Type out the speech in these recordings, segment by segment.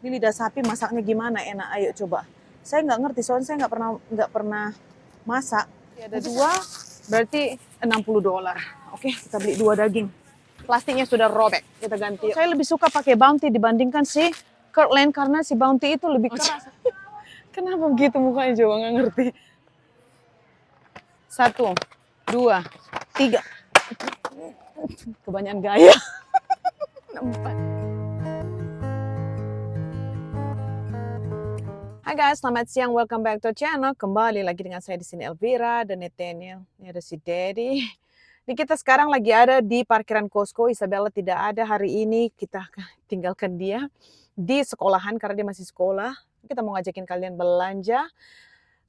Ini lidah sapi masaknya gimana enak? Ayo coba. Saya nggak ngerti, soalnya saya nggak pernah masak. Ada dua, berarti $60. Oke, kita beli dua daging. Plastiknya sudah robek, kita ganti. Saya lebih suka pakai Bounty dibandingkan si Kirkland karena si Bounty itu lebih keras. Kenapa begitu mukanya coba nggak ngerti. 1, 2, 3. Kebanyakan gaya. 4. Hai guys, selamat siang. Welcome back to channel. Kembali lagi dengan saya di sini Elvira dan Nathaniel. Ini ada si Daddy. Ini kita sekarang lagi ada di parkiran Costco. Isabella tidak ada hari ini. Kita tinggalkan dia di sekolahan karena dia masih sekolah. Kita mau ngajakin kalian belanja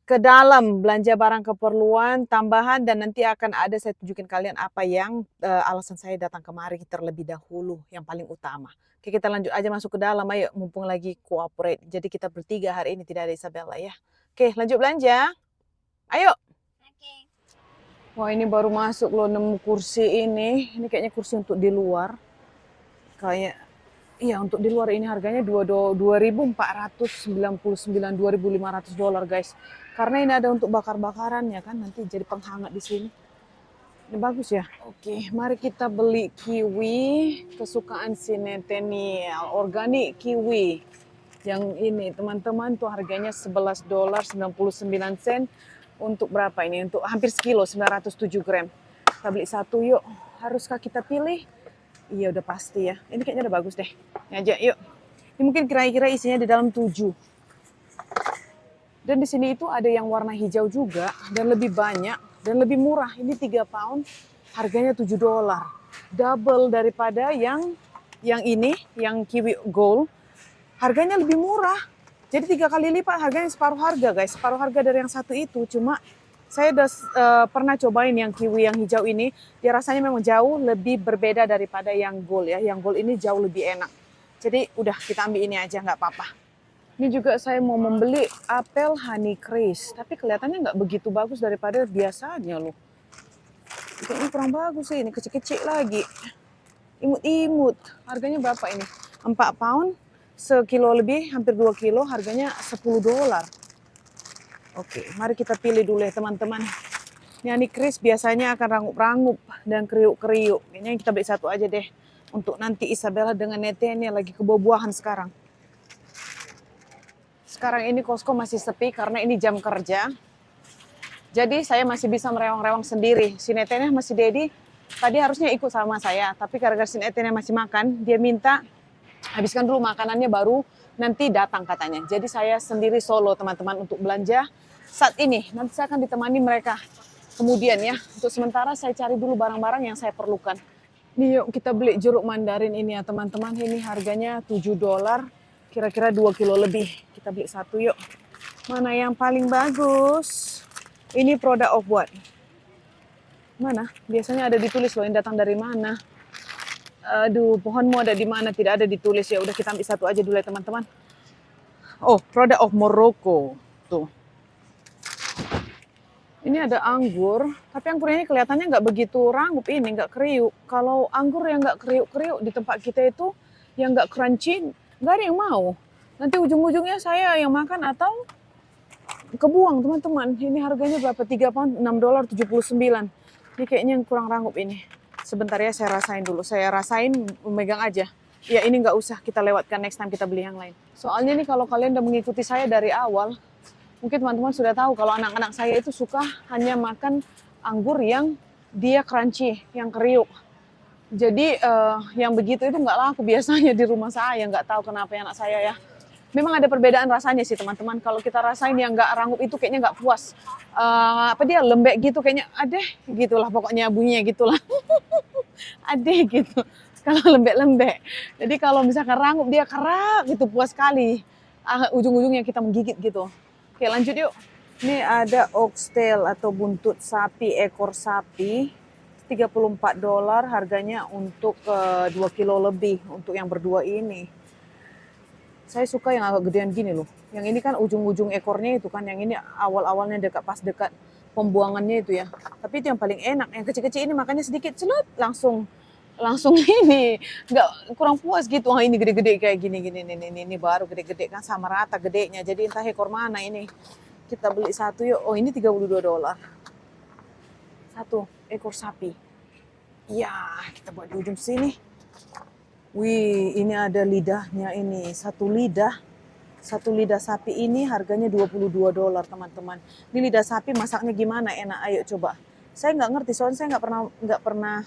ke dalam, belanja barang keperluan tambahan, dan nanti akan ada saya tunjukin kalian apa yang alasan saya datang kemari terlebih dahulu, yang paling utama. Oke, kita lanjut aja masuk ke dalam, ayo, mumpung lagi cooperate. Jadi kita bertiga hari ini, tidak ada Isabella ya. Oke, lanjut belanja. Ayo. Wah, ini baru masuk loh, nemu kursi ini. Ini kayaknya kursi untuk di luar. Kayak, iya, untuk di luar ini harganya $2.499, $2.500 guys. Karena ini ada untuk bakar-bakaran ya kan, nanti jadi penghangat di sini. Ini bagus ya. Oke, mari kita beli kiwi kesukaan si Nathaniel, organik kiwi. Yang ini teman-teman tuh harganya $11.99 untuk berapa ini? Untuk hampir sekilo, 907 gram. Kita beli satu yuk. Haruskah kita pilih? Iya udah pasti ya. Ini kayaknya udah bagus deh. Ini aja yuk. Ini mungkin kira-kira isinya di dalam 7. Dan di sini itu ada yang warna hijau juga dan lebih banyak dan lebih murah. Ini 3 pound, harganya $7. Double daripada yang ini, yang kiwi gold. Harganya lebih murah. Jadi 3 kali lipat harganya, separuh harga guys. Separuh harga dari yang satu itu. Cuma saya udah pernah cobain yang kiwi yang hijau ini. Dia rasanya memang jauh lebih berbeda daripada yang gold ya. Yang gold ini jauh lebih enak. Jadi udah kita ambil ini aja, nggak apa-apa. Ini juga saya mau membeli apel Honeycrisp, tapi kelihatannya nggak begitu bagus daripada biasanya loh. Kayaknya kurang bagus sih, ini kecil-kecil lagi. Imut-imut. Harganya berapa ini? 4 pound, sekilo lebih, hampir 2 kilo, harganya $10. Oke, mari kita pilih dulu ya teman-teman. Ini Honeycrisp biasanya akan rangup-rangup dan kriuk-kriuk. Kayaknya kita beli satu aja deh. Untuk nanti Isabella dengan Nathaniel lagi kebuah-buahan sekarang. Sekarang ini Costco masih sepi karena ini jam kerja. Jadi saya masih bisa merewang-rewang sendiri. Si Nathaniel masih Daddy tadi harusnya ikut sama saya. Tapi gara-gara si Nathaniel masih makan, dia minta habiskan dulu makanannya baru nanti datang katanya. Jadi saya sendiri solo teman-teman untuk belanja saat ini. Nanti saya akan ditemani mereka kemudian ya. Untuk sementara saya cari dulu barang-barang yang saya perlukan. Nih yuk kita beli jeruk mandarin ini ya teman-teman. Ini harganya $7. Kira-kira 2 kilo lebih. Kita beli satu yuk. Mana yang paling bagus? Ini product of what? Mana? Biasanya ada ditulis loh, yang datang dari mana. Aduh, pohonmu ada di mana? Tidak ada ditulis. Ya udah kita ambil satu aja dulu ya teman-teman. Oh, product of Morocco. Tuh. Ini ada anggur, tapi anggur ini kelihatannya nggak begitu rangup ini, nggak kriuk. Kalau anggur yang nggak kriuk-kriuk di tempat kita itu, yang nggak crunchy, nggak ada yang mau. Nanti ujung-ujungnya saya yang makan atau kebuang teman-teman. Ini harganya berapa? 3 pound, $6.79. Ini kayaknya yang kurang rangup ini. Sebentar ya saya rasain dulu. Saya rasain, memegang aja. Ya ini nggak usah, kita lewatkan next time kita beli yang lain. Soalnya nih kalau kalian udah mengikuti saya dari awal, mungkin teman-teman sudah tahu kalau anak-anak saya itu suka hanya makan anggur yang dia crunchy, yang kriuk. Jadi yang begitu itu nggak laku biasanya di rumah saya, nggak tahu kenapa ya anak saya ya. Memang ada perbedaan rasanya sih teman-teman. Kalau kita rasain yang nggak rangup itu kayaknya nggak puas. Apa dia lembek gitu kayaknya, adeh gitulah pokoknya bunyinya gitulah. Adeh gitu. Kalau lembek-lembek. Jadi kalau misalkan rangup dia kerak gitu puas sekali. Ujung-ujungnya kita menggigit gitu. Oke lanjut yuk. Ini ada oxtail atau buntut sapi, ekor sapi. $34 harganya untuk 2 kilo lebih untuk yang berdua ini. Saya suka yang agak gedean gini loh. Yang ini kan ujung-ujung ekornya itu kan, yang ini awal-awalnya pas dekat pembuangannya itu ya. Tapi itu yang paling enak. Yang kecil-kecil ini makannya sedikit celut langsung langsung ini nggak kurang puas gitu. Wah ini gede-gede kayak gini ini baru gede-gede kan sama rata gedenya. Jadi entah ekor mana ini. Kita beli satu yuk. Oh ini $32. Satu ekor sapi. Ya kita buat di ujung sini. Wih ini ada lidahnya ini. Satu lidah sapi ini harganya $22 teman-teman. Ini lidah sapi masaknya gimana enak? Ayo coba. Saya nggak ngerti soalnya saya nggak pernah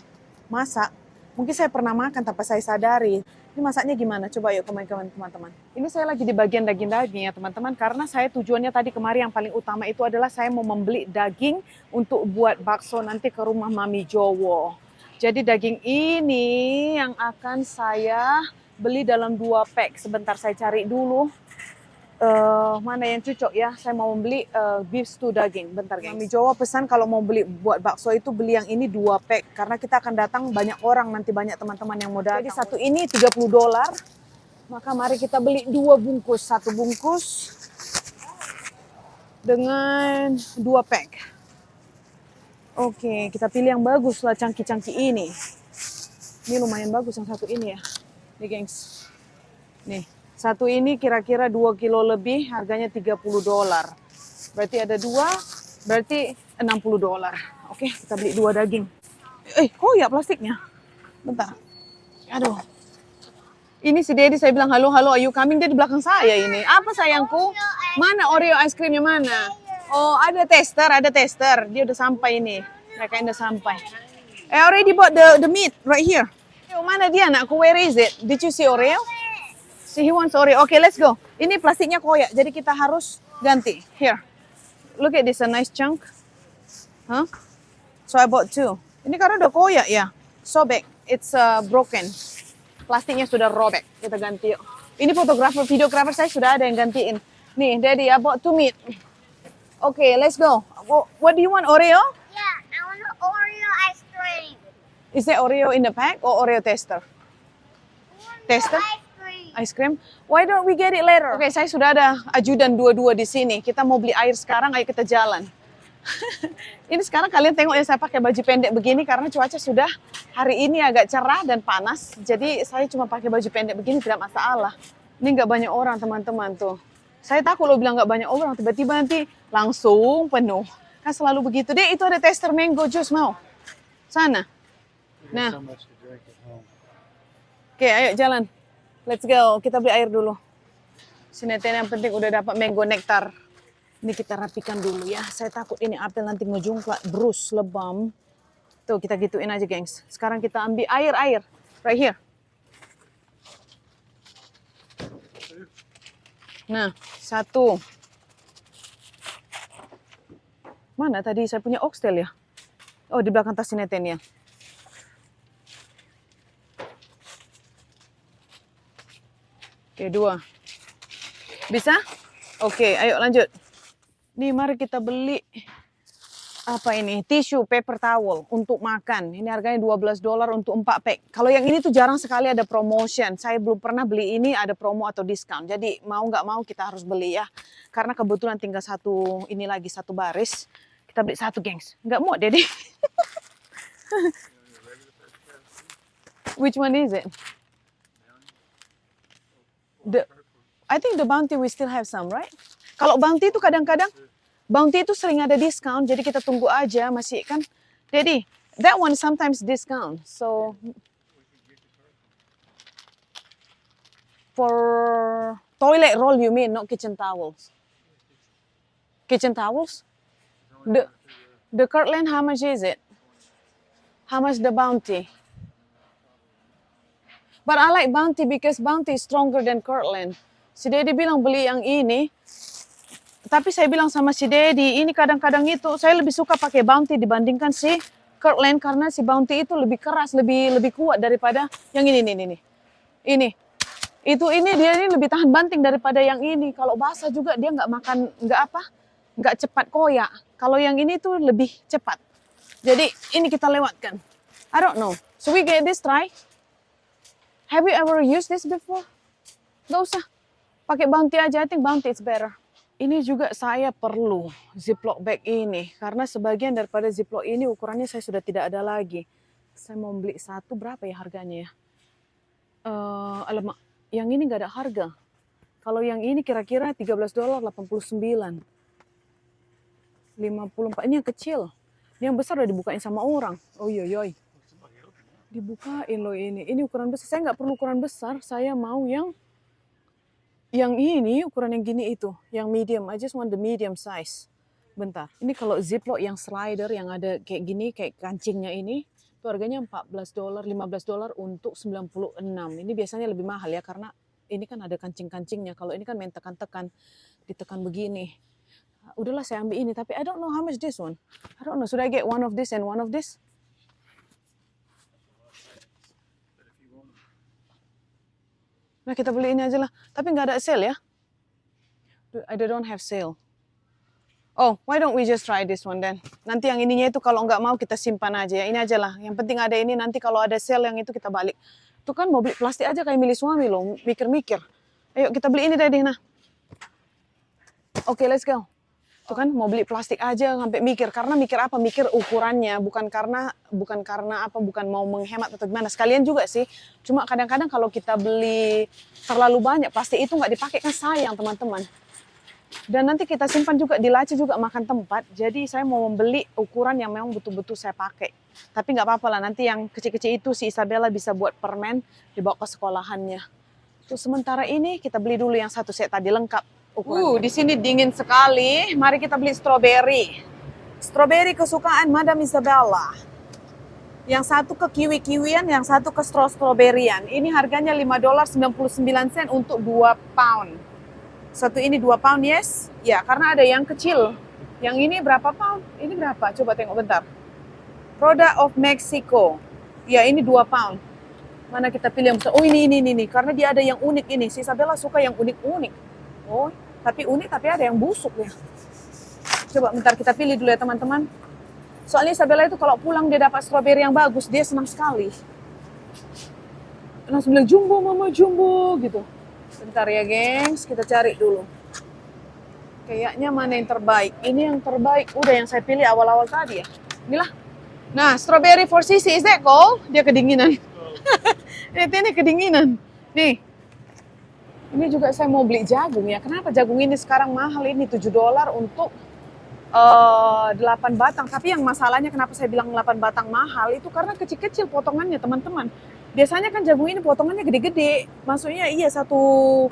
masak. Mungkin saya pernah makan tanpa saya sadari. Ini masaknya gimana? Coba yuk komen-komen teman-teman. Ini saya lagi di bagian daging-daging ya teman-teman. Karena saya tujuannya tadi kemarin yang paling utama itu adalah saya mau membeli daging untuk buat bakso nanti ke rumah Mami Jowo. Jadi daging ini yang akan saya beli dalam 2 pack. Sebentar saya cari dulu. Mana yang cocok ya? Saya mau beli beef stew daging. Bentar guys. Mami Jowo pesan kalau mau beli buat bakso itu beli yang ini 2 pack karena kita akan datang banyak orang nanti banyak teman-teman yang mau datang. Jadi satu ini $30. Maka mari kita beli 2 bungkus. 1 bungkus dengan 2 pack. Oke, kita pilih yang bagus lah cangki-cangki ini. Ini lumayan bagus yang satu ini ya. Nih gengs. Nih. Satu ini kira-kira 2 kilo lebih, harganya $30. Berarti ada 2, berarti $60. Oke, kita beli 2 daging. Koyak plastiknya. Bentar. Aduh. Ini si Dedi saya bilang, halo, are you coming? Dia di belakang saya ini. Apa sayangku? Mana Oreo ice creamnya mana? Oh, ada tester. Dia udah sampai ini. Mereka udah sampai. Already bought the meat right here. Mana dia anakku? Where is it? Did you see Oreo? He wants Oreo. Okay, let's go. Ini plastiknya koyak, jadi kita harus ganti. Here. Look at this, a nice chunk. Huh? So I bought 2. Ini karena udah koyak ya. Sobek. It's broken. Plastiknya sudah robek. Kita ganti yuk. Ini videographer saya sudah ada yang gantiin. Nih, Daddy, I bought 2 meat. Okay, let's go. What do you want, Oreo? Yeah, I want Oreo ice cream. Is there Oreo in the pack or Oreo tester? Tester? Ice cream. Why don't we get it later? Oke, saya sudah ada ajudan dua-dua di sini. Kita mau beli air sekarang, ayo kita jalan. Ini sekarang kalian tengok ya saya pakai baju pendek begini karena cuaca sudah hari ini agak cerah dan panas. Jadi saya cuma pakai baju pendek begini tidak masalah. Ini nggak banyak orang teman-teman tuh. Saya takut lo bilang nggak banyak orang, tiba-tiba nanti langsung penuh. Kan selalu begitu. Deh, itu ada tester mango juice mau? Sana. Nah. Oke, ayo jalan. Let's go, kita beli air dulu. Sineten yang penting udah dapat mango nektar. Ini kita rapikan dulu ya. Saya takut ini apel nanti ngejungklak, brus, lebam. Tuh kita gituin aja gengs. Sekarang kita ambil air. Right here. Nah, 1. Mana tadi saya punya oxtail ya? Oh di belakang tas sineten ya. Oke, 2. Bisa? Oke, ayo lanjut. Nih, mari kita beli apa ini? Tisu, paper towel untuk makan. Ini harganya $12 untuk 4 pack. Kalau yang ini tuh jarang sekali ada promotion. Saya belum pernah beli ini ada promo atau diskon. Jadi mau nggak mau kita harus beli ya. Karena kebetulan tinggal satu baris. Kita beli 1 gengs. Nggak mau, Dedi. Which one is it? I think the Bounty we still have some, right? Kalau Bounty itu kadang-kadang, Bounty itu sering ada diskon, jadi kita tunggu aja masih kan. Jadi, that one sometimes discount. So, for toilet roll you mean, not kitchen towels? Kitchen towels? The Kirtland, how much is it? How much the Bounty? But I like Bounty because Bounty is stronger than Kirtland. Si Dedi bilang beli yang ini. Tapi saya bilang sama si Dedi, ini kadang-kadang itu saya lebih suka pakai Bounty dibandingkan si Kirtland karena si Bounty itu lebih keras, lebih kuat daripada yang ini. Ini. Ini dia ini lebih tahan banting daripada yang ini. Kalau basah juga dia nggak cepat koyak. Kalau yang ini tuh lebih cepat. Jadi ini kita lewatkan. I don't know. So we get this try. Have you ever used this before? Gak usah. Pakai Bounty aja, I think Bounty is better. Ini juga saya perlu Ziploc bag ini. Karena sebagian daripada Ziploc ini ukurannya saya sudah tidak ada lagi. Saya mau beli satu, berapa ya harganya ya? Alamak, yang ini nggak ada harga. Kalau yang ini kira-kira $13, 89. 54, ini yang kecil. Ini yang besar udah dibukain sama orang. Oh iya, iya. Dibukain loh ini. Ini ukuran besar. Saya nggak perlu ukuran besar. Saya mau yang ini, ukuran yang gini itu. Yang medium. I just want the medium size. Bentar. Ini kalau Ziploc yang slider yang ada kayak gini, kayak kancingnya ini, itu harganya $14, $15 untuk 96. Ini biasanya lebih mahal ya, karena ini kan ada kancing-kancingnya. Kalau ini kan main tekan-tekan, ditekan begini. Udahlah saya ambil ini, tapi I don't know how much this one. I don't know, should I get one of this and one of this? Nah kita beli ini aja lah, tapi nggak ada sale ya. I don't have sale. Oh, why don't we just try this one then? Nanti yang ininya itu kalau nggak mau kita simpan aja ya. Ini aja lah. Yang penting ada ini, nanti kalau ada sale yang itu kita balik. Tuh kan mau beli plastik aja kayak milih suami loh, mikir-mikir. Ayo kita beli ini Daddy, nah. Oke, let's go. Tuh kan mau beli plastik aja sampai mikir. Karena mikir apa? Mikir ukurannya, bukan karena apa, bukan mau menghemat atau gimana. Sekalian juga sih. Cuma kadang-kadang kalau kita beli terlalu banyak, plastik itu nggak dipakai kan sayang teman-teman. Dan nanti kita simpan juga di laci juga makan tempat. Jadi saya mau membeli ukuran yang memang betul-betul saya pakai. Tapi nggak apa-apa lah, nanti yang kecil-kecil itu si Isabella bisa buat permen dibawa ke sekolahannya. Tuh sementara ini kita beli dulu yang satu set tadi lengkap ukuran. Di sini dingin sekali. Mari kita beli stroberi. Stroberi kesukaan Madam Isabella. Yang satu ke kiwi-kiwian, yang satu ke stroberian. Ini harganya $5.99 untuk 2 pound. Satu ini 2 pound, yes? Ya, karena ada yang kecil. Yang ini berapa pound? Ini berapa? Coba tengok bentar. Product of Mexico. Ya, ini 2 pound. Mana kita pilih yang besar? Oh, ini. Karena dia ada yang unik ini. Si Isabella suka yang unik-unik. Oh, tapi unik, tapi ada yang busuk ya. Coba bentar kita pilih dulu ya teman-teman. Soalnya Isabella itu kalau pulang dia dapat stroberi yang bagus, dia senang sekali. Langsung bilang, jumbo mama, jumbo gitu. Bentar ya gengs, kita cari dulu. Kayaknya mana yang terbaik? Ini yang terbaik. Udah yang saya pilih awal-awal tadi ya. Inilah. Nah, strawberry for Sisi, is that cold? Dia kedinginan. Ini kedinginan. Nih. Ini juga saya mau beli jagung ya. Kenapa jagung ini sekarang mahal ini $7 untuk 8 batang. Tapi yang masalahnya kenapa saya bilang 8 batang mahal itu karena kecil-kecil potongannya teman-teman. Biasanya kan jagung ini potongannya gede-gede. Maksudnya iya satu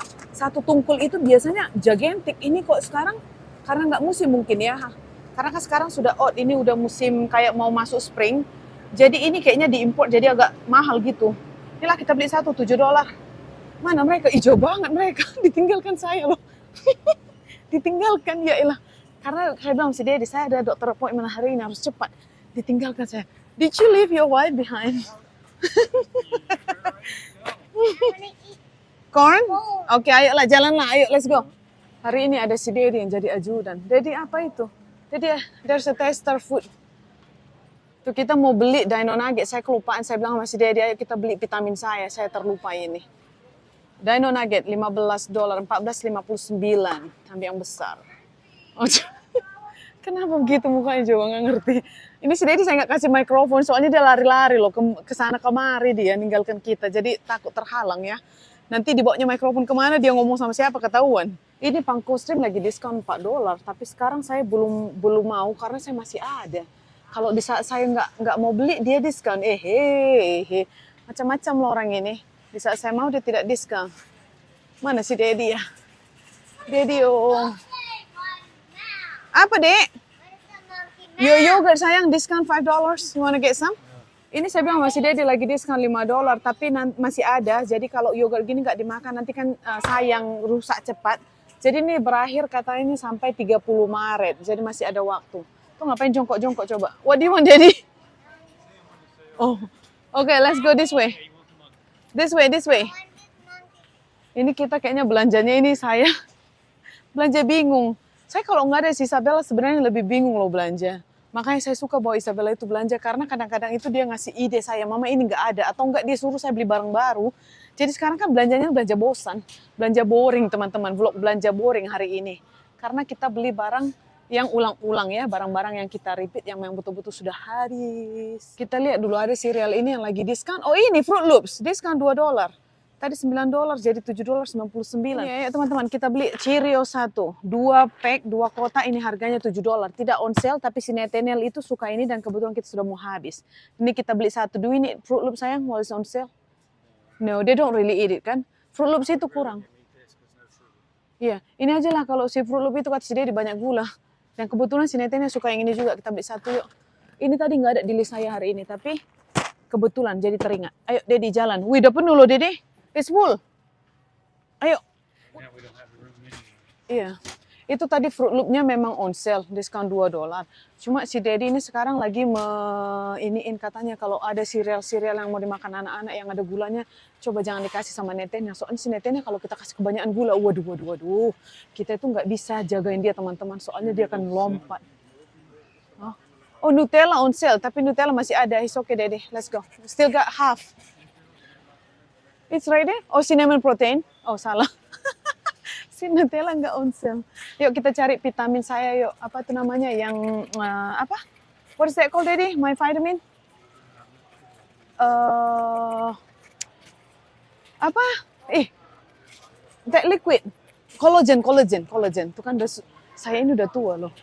tungkul itu biasanya gigantic. Ini kok sekarang karena nggak musim mungkin ya. Karena kan sekarang sudah ini udah musim kayak mau masuk spring. Jadi ini kayaknya diimpor jadi agak mahal gitu. Inilah kita beli satu $7. Mana mereka? Hijau banget mereka. Ditinggalkan saya loh. Ditinggalkan ya ilah. Karena saya bilang si Daddy, saya ada dokter appointment hari ini harus cepat. Ditinggalkan saya. Did you leave your wife behind? Corn? Oke, ayolah jalanlah. Ayo, let's go. Hari ini ada si Daddy yang jadi ajudan. Daddy apa itu? Daddy, there's a taster food. Tuh kita mau beli Dino Nugget. Saya kelupaan. Saya bilang sama si Daddy, ayo kita beli vitamin saya. Saya terlupa ini. Dino Nugget $15, $14.59. Ambil yang besar. Oh, kenapa begitu mukanya juga nggak ngerti. Ini si Daddy saya nggak kasih mikrofon soalnya dia lari-lari loh ke sana kemari dia ninggalkan kita. Jadi takut terhalang ya. Nanti dibawanya mikrofon kemana dia ngomong sama siapa ketahuan. Ini Pangko Stream lagi diskon $4, tapi sekarang saya belum mau karena saya masih ada. Kalau di saat saya nggak mau beli dia diskon. Macam-macam loh orang ini. Di saat saya mau dia tidak diskon. Mana si Daddy ya? Daddy oh. Apa dek? Yogurt sayang diskon $5. You wanna get some? Ini saya bilang masih Daddy lagi diskon $5, tapi masih ada. Jadi kalau yogurt gini nggak dimakan nanti kan sayang rusak cepat. Jadi ini berakhir katanya ini sampai 30 Maret. Jadi masih ada waktu. Tuh ngapain jongkok-jongkok coba? What do you want Daddy? Oh, okay, let's go this way. This way. Ini kita kayaknya belanjanya ini saya belanja bingung. Saya kalau nggak ada si Isabella sebenarnya lebih bingung loh belanja. Makanya saya suka bawa Isabella itu belanja karena kadang-kadang itu dia ngasih ide saya, mama ini nggak ada. Atau nggak dia suruh saya beli barang baru. Jadi sekarang kan belanjanya belanja bosan. Belanja boring teman-teman, vlog belanja boring hari ini. Karena kita beli barang yang ulang-ulang ya, barang-barang yang kita repeat yang memang betul-betul sudah habis. Kita lihat dulu ada cereal ini yang lagi diskon. Oh ini Fruit Loops, diskon $2. Tadi $9 jadi $7.99. Ya teman-teman, kita beli Cheerio 1, 2 pack, 2 kotak, ini harganya $7. Tidak on sale, tapi si Nathaniel itu suka ini dan kebetulan kita sudah mau habis. Ini kita beli 1. Do we need Fruit Loops sayang while it's on sale? No, they don't really eat it kan. Fruit Loops itu kurang. Iya, ini aja lah kalau si Fruit Loop itu kata si Dedi banyak gula. Dan kebetulan si Nathaniel suka yang ini juga, kita beli 1 yuk. Ini tadi nggak ada di list saya hari ini, tapi kebetulan jadi teringat. Ayo Dedi jalan. Wih udah penuh loh Dedi. It's full. Ayo. Iya. Itu tadi Fruit Loop-nya memang on sale, diskon $2. Cuma si Dedi ini sekarang lagi iniin katanya kalau ada cereal-cereal yang mau dimakan anak-anak yang ada gulanya, coba jangan dikasih sama Nathaniel. Soalnya si Nathaniel kalau kita kasih kebanyakan gula, waduh. Kita itu nggak bisa jagain dia teman-teman, soalnya dia akan lompat. Oh Nutella on sale, tapi Nutella masih ada. It's okay Dedi, let's go. Still got half. It's right there. Oh cinnamon protein. Oh salah. Si Nutella nggak on sale. Yuk kita cari vitamin saya yuk. Apa itu namanya yang apa? What is that called Daddy? My vitamin? Apa? That liquid. Collagen. Itu kan saya ini udah tua loh.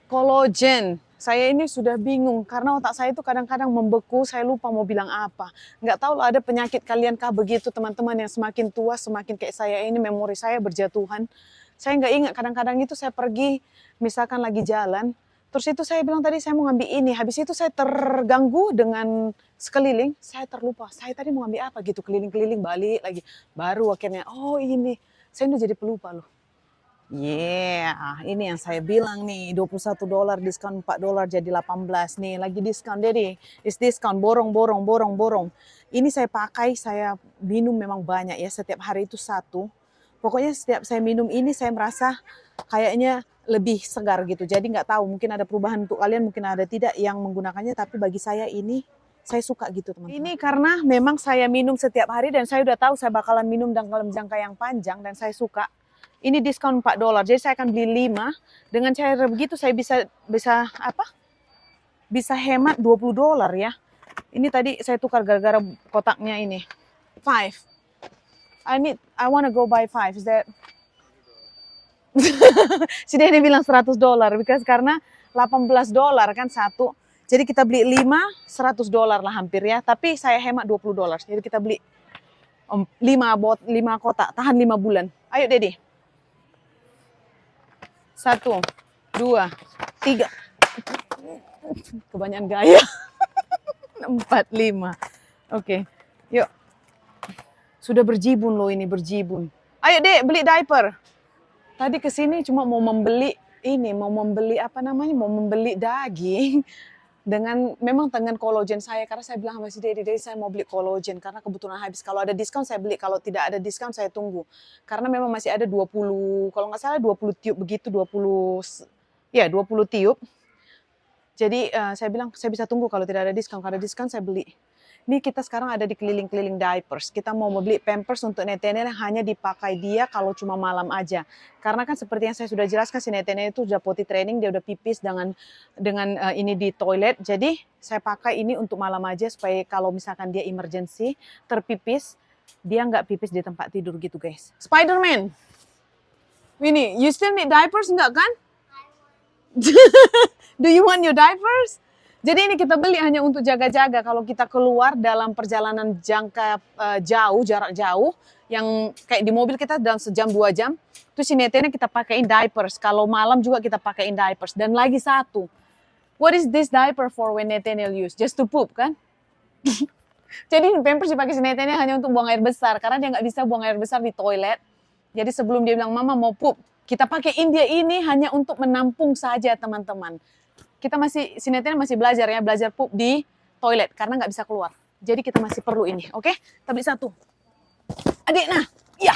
Collagen. Saya ini sudah bingung karena otak saya itu kadang-kadang membeku, saya lupa mau bilang apa. Nggak tahu lah ada penyakit kalian kah begitu teman-teman yang semakin tua, semakin kayak saya ini memori saya berjatuhan. Saya nggak ingat kadang-kadang itu saya pergi misalkan lagi jalan, terus itu saya bilang tadi saya mau ngambil ini, habis itu saya terganggu dengan sekeliling, saya terlupa, saya tadi mau ngambil apa gitu, keliling-keliling balik lagi. Baru akhirnya, oh ini, saya udah jadi pelupa loh. Yeah, ini yang saya bilang nih, $21 diskon $4 jadi 18 nih, lagi diskon Dedi. Is diskon, borong. Ini saya pakai, saya minum memang banyak ya, setiap hari itu 1. Pokoknya setiap saya minum ini saya merasa kayaknya lebih segar gitu. Jadi nggak tahu, mungkin ada perubahan untuk kalian, mungkin ada tidak yang menggunakannya, tapi bagi saya ini saya suka gitu teman-teman. Ini karena memang saya minum setiap hari dan saya udah tahu saya bakalan minum dalam jangka yang panjang dan saya suka. Ini diskon $4, jadi saya akan beli 5. Dengan cara begitu saya bisa apa? Bisa hemat $20 ya. Ini tadi saya tukar gara-gara kotaknya ini. 5. I wanna go buy 5. Is that? Si Dede bilang $100 because karena $18 kan satu. Jadi kita beli 5, $100 lah hampir ya. Tapi saya hemat $20. Jadi kita beli 5 kotak, tahan 5 bulan. Ayo Dede. 1, 2, 3. Kebanyakan gaya. 4, 5. Oke, yuk. Sudah berjibun loh ini, berjibun. Ayo Dek, beli diaper. Tadi kesini cuma mau membeli ini, mau membeli daging. Memang dengan kolagen saya, karena saya bilang sama si Dedi saya mau beli kolagen karena kebetulan habis. Kalau ada diskon saya beli, kalau tidak ada diskon saya tunggu. Karena memang masih ada 20, kalau nggak salah 20 tiup begitu, 20 tiup. Jadi saya bilang saya bisa tunggu kalau tidak ada diskon, kalau ada diskon saya beli. Ini kita sekarang ada di keliling-keliling diapers. Kita mau beli Pampers untuk Nathaniel yang hanya dipakai dia kalau cuma malam aja. Karena kan seperti yang saya sudah jelaskan, si Nathaniel itu sudah potty training, dia udah pipis dengan ini di toilet. Jadi saya pakai ini untuk malam aja supaya kalau misalkan dia emergency terpipis, dia nggak pipis di tempat tidur gitu guys. Spider-Man, Winnie, you still need diapers nggak kan? Do you want your diapers? Jadi ini kita beli hanya untuk jaga-jaga kalau kita keluar dalam perjalanan jarak jauh, yang kayak di mobil kita dalam sejam 2 jam, terus si Nathaniel kita pakaiin diapers. Kalau malam juga kita pakaiin diapers. Dan lagi satu, what is this diaper for when Nathaniel use? Just to poop kan? Jadi Pampers dipakai si Nathaniel hanya untuk buang air besar, karena dia nggak bisa buang air besar di toilet. Jadi sebelum dia bilang mama mau poop, kita pakaiin dia ini hanya untuk menampung saja teman-teman. Si Nathaniel masih belajar poop di toilet karena nggak bisa keluar. Jadi kita masih perlu ini, oke? Kita beli 1. Adik, nah, ya.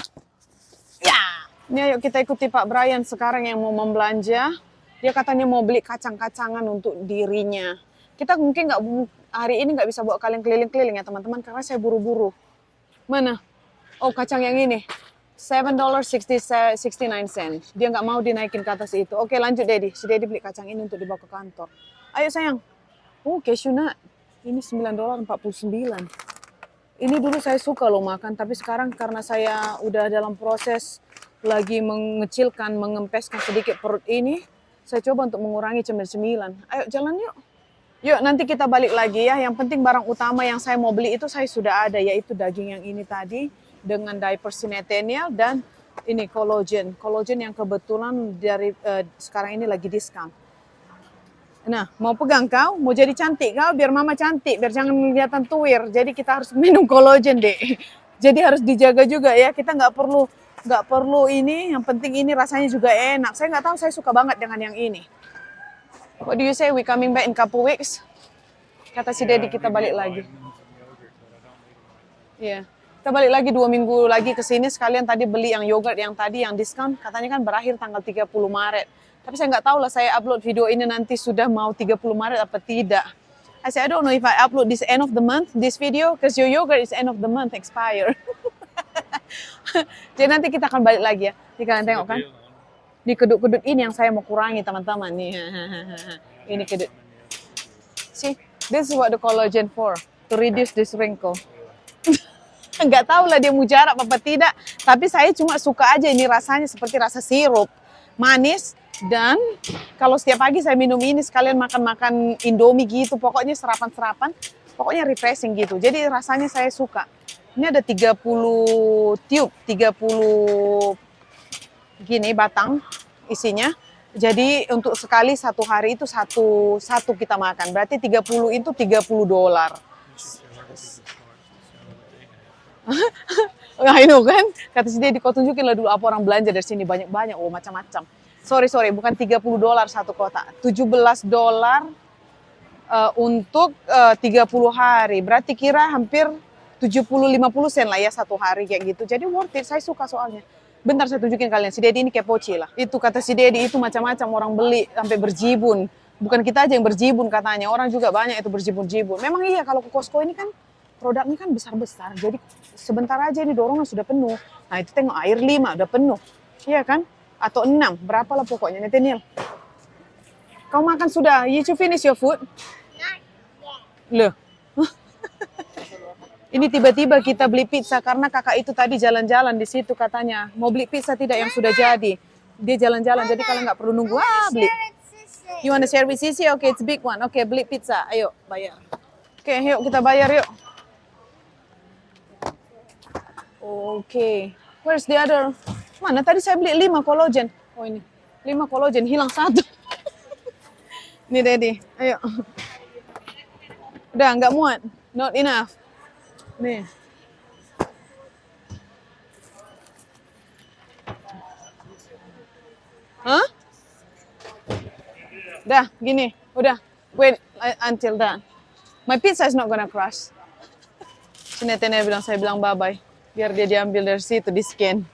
Ini ayo kita ikuti Pak Brian sekarang yang mau membelanja. Dia katanya mau beli kacang-kacangan untuk dirinya. Kita mungkin hari ini nggak bisa bawa kalian keliling-keliling ya teman-teman karena saya buru-buru. Mana? Oh kacang yang ini. $7.69. Dia nggak mau dinaikin ke atas itu. Oke, lanjut Daddy. Si Daddy beli kacang ini untuk dibawa ke kantor. Ayo sayang. Cashew nut. Ini $9.49. Ini dulu saya suka loh makan, tapi sekarang karena saya udah dalam proses lagi mengecilkan, mengempeskan sedikit perut ini, saya coba untuk mengurangi cemil-cemilan. Ayo jalan yuk. Yuk nanti kita balik lagi ya. Yang penting barang utama yang saya mau beli itu saya sudah ada, yaitu daging yang ini tadi dengan diaper Nathaniel dan ini collagen. Collagen yang kebetulan dari sekarang ini lagi diskon. Nah, mau pegang kau, mau jadi cantik kau, biar mama cantik, biar jangan kelihatan tuir. Jadi kita harus minum collagen deh. Jadi harus dijaga juga ya. Kita nggak perlu ini. Yang penting ini rasanya juga enak. Saya nggak tahu, saya suka banget dengan yang ini. What do you say? We coming back in couple weeks? Kata si Daddy kita balik lagi. Iya. Kita balik lagi 2 minggu lagi ke sini. Sekalian tadi beli yang yogurt yang tadi yang diskon. Katanya kan berakhir tanggal 30 Maret. Tapi saya nggak tahu lah saya upload video ini nanti sudah mau 30 Maret apa tidak. I said, I don't know if I upload this end of the month, this video, because your yogurt is end of the month expire. Jadi nanti kita akan balik lagi ya. Jadi kalian tengok kan? Di kedut-kedut ini yang saya mau kurangi teman-teman nih. Ini kedut. See, this is what the collagen for, to reduce this wrinkle. Nggak tahu lah dia mujarab apa tidak, tapi saya cuma suka aja ini rasanya seperti rasa sirup, manis, dan kalau setiap pagi saya minum ini sekalian makan-makan Indomie gitu, pokoknya sarapan-sarapan, pokoknya refreshing gitu. Jadi rasanya saya suka. Ini ada 30 tube, 30 gini batang isinya. Jadi untuk sekali satu hari itu satu kita makan. Berarti 30 itu $30. Nah ini kan, kata si Daddy, kau tunjukin lah dulu apa orang belanja dari sini, banyak-banyak, macam-macam. Sorry, bukan $30 satu kotak, $17 untuk 30 hari. Berarti kira hampir 70-50 sen lah ya satu hari kayak gitu. Jadi worth it, saya suka soalnya. Bentar saya tunjukin kalian, si Daddy ini kepoci lah. Itu kata si Daddy itu macam-macam orang beli sampai berjibun. Bukan kita aja yang berjibun katanya, orang juga banyak itu berjibun-jibun. Memang iya kalau ke Costco ini kan produknya kan besar-besar. Jadi sebentar aja ini dorongnya sudah penuh. Nah itu tengok air 5 udah penuh. Iya kan? Atau 6, berapa lah pokoknya Nathaniel. Kau makan sudah? You finish your food? Not yet. Loh. Ini tiba-tiba kita beli pizza karena kakak itu tadi jalan-jalan di situ katanya. Mau beli pizza tidak yang sudah jadi. Dia jalan-jalan jadi kalian nggak perlu nunggu. Beli. You wanna share with Sisi? Okay, it's big one. Okay, beli pizza. Ayo, bayar. Okay, yuk kita bayar yuk. Okay. Where's the other? Mana tadi saya beli 5 collagen. Oh ini. 5 collagen, hilang 1. Nih Daddy, ayo. Udah nggak muat. Not enough. Nih. Hah? Dah, gini. Udah. Wait until done. My pizza is not gonna crush. Si Nathaniel bilang, saya bilang bye-bye. Biar dia diambil dari situ, di-scan.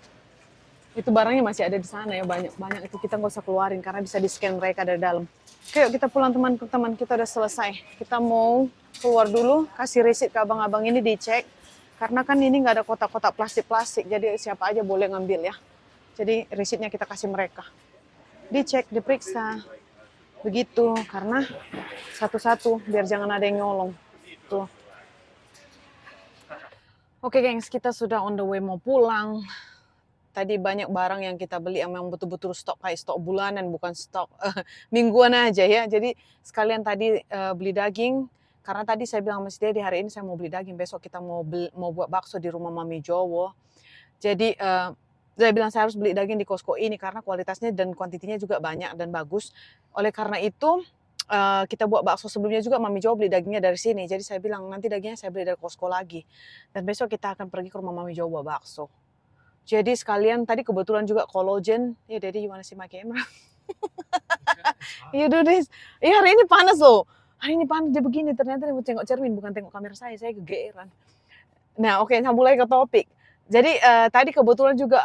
Itu barangnya masih ada di sana ya, banyak-banyak. Itu kita nggak usah keluarin karena bisa di-scan mereka dari dalam. Oke, yuk kita pulang teman-teman, kita udah selesai. Kita mau keluar dulu, kasih receipt ke abang-abang ini dicek. Karena kan ini nggak ada kotak-kotak plastik-plastik, jadi siapa aja boleh ngambil ya. Jadi receipt-nya kita kasih mereka. Dicek, diperiksa. Begitu, karena satu-satu, biar jangan ada yang nyolong. Tuh. Oke gengs, kita sudah on the way mau pulang. Tadi banyak barang yang kita beli yang memang betul-betul stok, kayak stok bulanan, bukan stok mingguan aja ya. Jadi sekalian tadi beli daging, karena tadi saya bilang sama si Daddy, hari ini saya mau beli daging, besok kita mau buat bakso di rumah Mami Jowo. Jadi saya bilang saya harus beli daging di Costco ini karena kualitasnya dan kuantitinya juga banyak dan bagus. Oleh karena itu kita buat bakso sebelumnya juga Mami Jowo beli dagingnya dari sini. Jadi saya bilang nanti dagingnya saya beli dari Costco lagi. Dan besok kita akan pergi ke rumah Mami Jowo buat bakso. Jadi sekalian tadi kebetulan juga collagen. Ya Daddy, you wanna see my camera? You do this. Hari ini panas loh. Hari ini panas dia begini. Ternyata dia mau tengok cermin bukan tengok kamera saya kegeeran. Nah oke, mulai ke topik. Jadi tadi kebetulan juga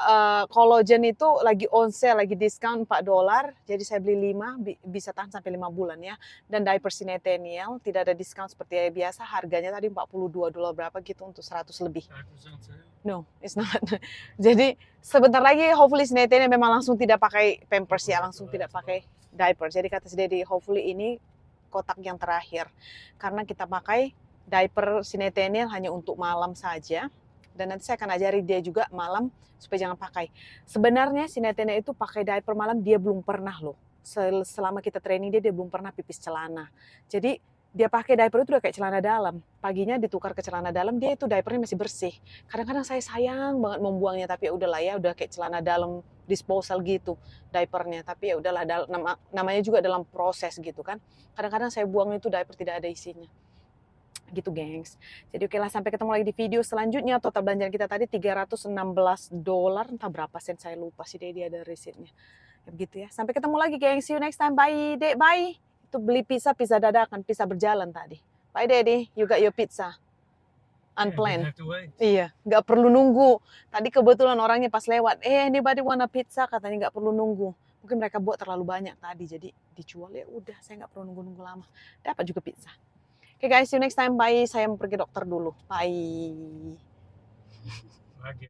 collagen itu lagi on sale, lagi diskon $4. Jadi saya beli 5, bisa tahan sampai 5 bulan ya. Dan diaper Sinetenial tidak ada diskon seperti biasa, harganya tadi $42 berapa gitu untuk 100 lebih. No, it's not. Jadi sebentar lagi hopefully Sinetenial memang langsung tidak pakai Pampers ya, langsung tidak pakai diaper. Jadi kata si Dedi, hopefully ini kotak yang terakhir. Karena kita pakai diaper Sinetenial hanya untuk malam saja. Dan nanti saya akan ajari dia juga malam supaya jangan pakai. Sebenarnya si Netena itu pakai diaper malam dia belum pernah loh. Selama kita training dia belum pernah pipis celana. Jadi dia pakai diaper itu udah kayak celana dalam. Paginya ditukar ke celana dalam, dia itu diapernya masih bersih. Kadang-kadang saya sayang banget membuangnya, tapi ya udahlah ya, udah kayak celana dalam disposal gitu diapernya. Tapi ya udahlah, namanya juga dalam proses gitu kan. Kadang-kadang saya buang itu diaper tidak ada isinya. Gitu gengs. Jadi oke lah, sampai ketemu lagi di video selanjutnya. Total belanjaan kita tadi $316, entah berapa sen saya lupa sih Dedi ada resitnya. Ya begitu ya. Sampai ketemu lagi gengs. See you next time. Bye Dek, bye. Itu beli pizza dadakan, pizza berjalan tadi. Bye Dedi, you got your pizza. Unplanned. Iya, nggak perlu nunggu. Tadi kebetulan orangnya pas lewat, anybody wanna pizza, katanya nggak perlu nunggu. Mungkin mereka buat terlalu banyak tadi, jadi dijual ya udah, saya nggak perlu nunggu-nunggu lama. Dapat juga pizza. Oke guys, see you next time. Bye. Saya mau pergi dokter dulu. Bye.